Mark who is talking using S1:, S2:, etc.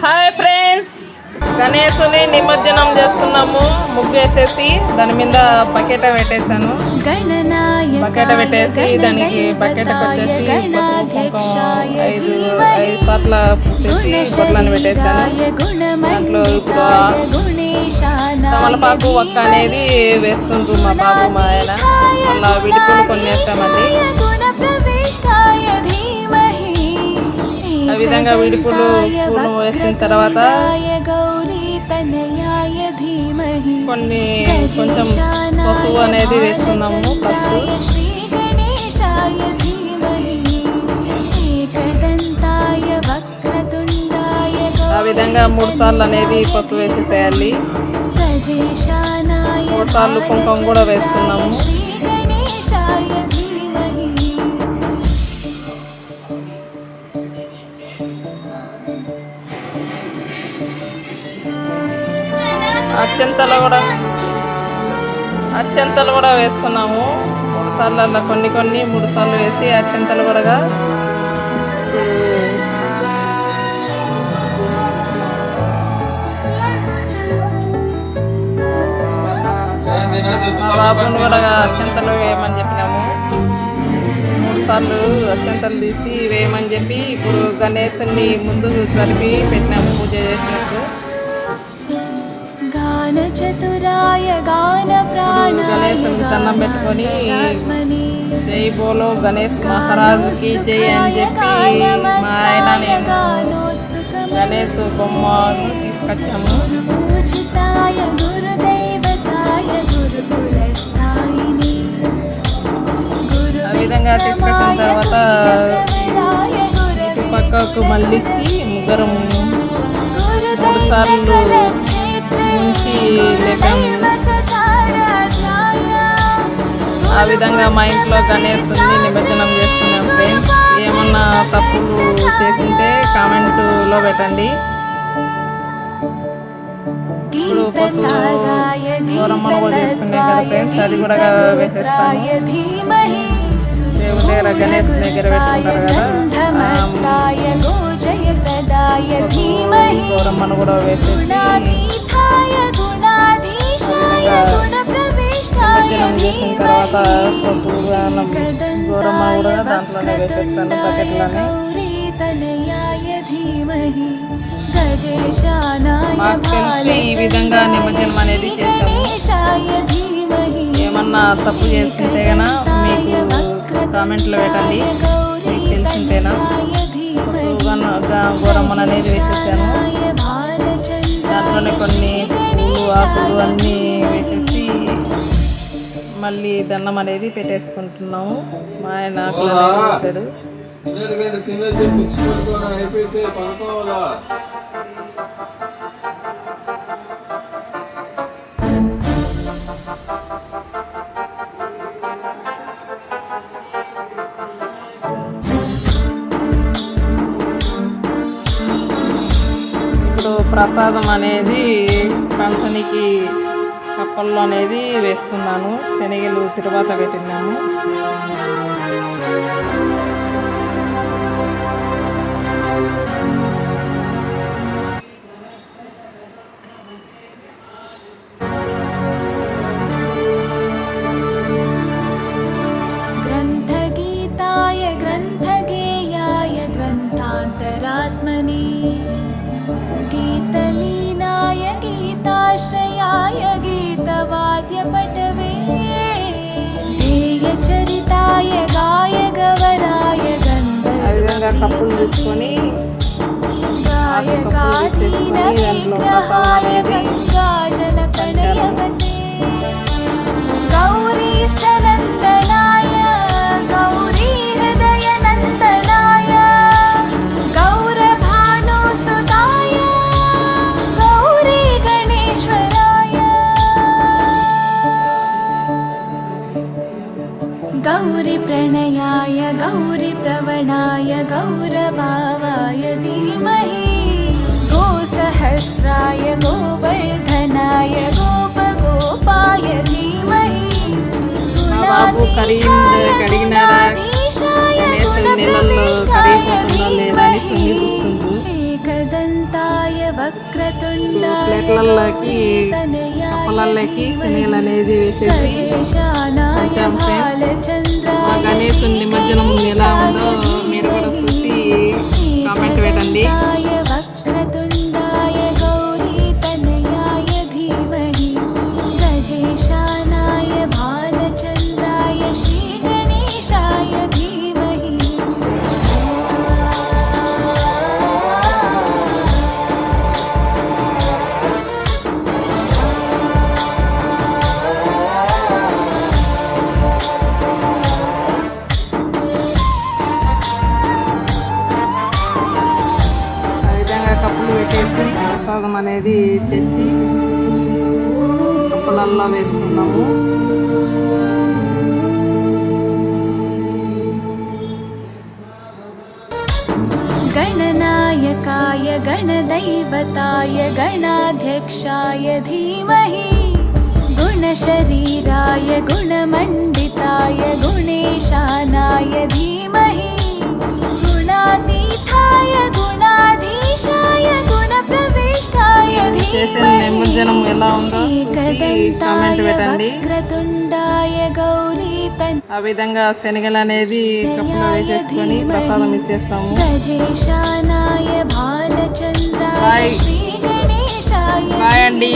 S1: Hi friends, గణేశుని నిమజ్జనం చేస్తున్నాము. ముగ్గేసేసి దాని మీద బకెట పెట్టేశాను. బకెట పెట్టేసి దానికి బకెటకు వచ్చేసి ఐదు సార్ల పూసేసి బొట్లను పెట్టేశాను. దాంట్లో ఇప్పుడు తమలపాకు ఒక్క అనేది వేస్తుండ్రు మా బాబు మా ఆయన. అలా విడిపులు కొన్ని వేస్తామండి. ఆ విధంగా విడిపులు పూలు వేసిన తర్వాత కొన్ని కొంచెం పసుపు అనేది వేస్తున్నాము ఫస్ట్. ఆ విధంగా 3 సార్లు అనేది పసుపు వేసేసేయాలి. 3 సార్లు కుంకుమ కూడా వేస్తున్నాము. అత్యంతలు కూడా వేస్తున్నాము. 3 సార్లు అలా కొన్ని 3 సార్లు వేసి అత్యంతలు కూడా మా బాబుని కూడా అత్యంతలు వేయమని చెప్పినాము. 3 సార్లు అత్యంతలు తీసి వేయమని చెప్పి ఇప్పుడు గణేశుని ముందు జరిపి పెట్టినాము పూజ చేసినట్టు. గణేశుని దండం పెట్టుకొని జై బోలో గణేష్ మహారాజుకి జై అని చెప్పి మా ఆయన నేను గణేష్ బొమ్మను తీసుకొచ్చాము. ఆ విధంగా తీసుకొచ్చిన తర్వాత ఇటు పక్కకు మళ్ళించి ముగ్గురం 3 సార్లు ముంచి లేపాము. ఆ విధంగా మా ఇంట్లో గణేశుని నిమజ్జనం చేసుకున్నాం ఫ్రెండ్స్. ఏమన్నా తప్పులు చేసింటే కామెంట్లో పెట్టండి. ఇప్పుడు పసుపు గౌరమ్మను కూడా చేసుకునే కదా ఫ్రెండ్స్, అది కూడా వేసేస్తాను. దేవుడి దగ్గర గణేశ్ దగ్గర పెట్టుకుంటారు కదా, గౌరమ్మను కూడా వేసేసి నిమజ్జనం చేసిన తర్వాత పసుపు గౌరమ్మ కూడా దాంట్లోనే వేసేస్తాను బకెట్లోనే. మాకు తెలిసి ఈ విధంగా నిమజ్జనం అనేది చేసాము. ఏమన్నా తప్పు చేస్తుంటే కన్నా మీకు కామెంట్లో పెట్టండి, మీకు తెలిసింటేనా. గౌరమ్మను అనేది వేసేసాను. దాంట్లోనే కొన్ని పూలు ఆకులు అన్నీ వేసేసి మళ్ళీ దండం అనేది పెట్టేసుకుంటున్నాము. మా ఆయన ఆకులు వేసాడు. ఇప్పుడు ప్రసాదం అనేది కంచనికి కప్పల్లో అనేది వేస్తున్నాను. శనగలు తిరువాత పెట్టినాము.
S2: గ్రంథగీతాయ గ్రంథగేయాయ గ్రంథాంతరాత్మనే గీతలీనాయ గీతాశ్రయాయ గీతవాద్యపటవే ధ్యేయచరితాయ గాయగవరాయ
S1: కప్పులు తీసుకొని
S2: గాయకాధీన విగ్రహాయ గంగాజల ప్రణయవతే గౌరీ స్థనందనాయ గౌరీ హృదయ నందనాయ గౌరభానుసుతాయ గౌరీ గణేశ్వరాయ गौरी प्रणयाय गौरी प्रवणाय गौरभावाय धीमहि गोसहस्राय गोवर्धनाय गोपगोपाय धीमहि गुणातीताय गुणप्रविष्टाय धीमहि एकदन्ताय वक्रतुण्डाय
S1: ప్లేట్లలోకి కప్పలలోకి శనగలు అనేది వేసేసి
S2: गजेशानाय भालचन्द्राय
S1: గణేశుని నిమజ్జనం ఎలా ఉందో మీరు కూడా చూసి కామెంట్ పెట్టండి.
S2: एकदन्ताय वक्रतुण्डाय गौरीतनयाय धीमहि गजेशानाय भालचन्द्राय श्रीगणेशाय धीमहि
S1: ఆ విధంగా కప్పులు పెట్టేసి ప్రసాదం అనేది తెచ్చి కప్పులల్లో వేస్తున్నాము.
S2: गणनायकाय गणदैवताय गणाध्यक्षाय धीमहि गुणशरीराय गुणमण्डिताय गुणेशानाय धीमहि गुणातीताय गुणाधीशाय गुणप्रविष्टाय
S1: చేసిన నిమజ్జనం ఎలా ఉందో చూసి కామెంట్
S2: एकदन्ताय
S1: పెట్టండి.
S2: वक्रतुण्डाय गौरीतनयाय
S1: ఆ విధంగా శనగలు అనేది కప్పులో వేసేసుకొని ప్రసాదం ఇచ్చేస్తాము.
S2: गजेशानाय भालचन्द्राय
S1: బాయ్
S2: श्रीगणेशाय
S1: బాయ్ అండి.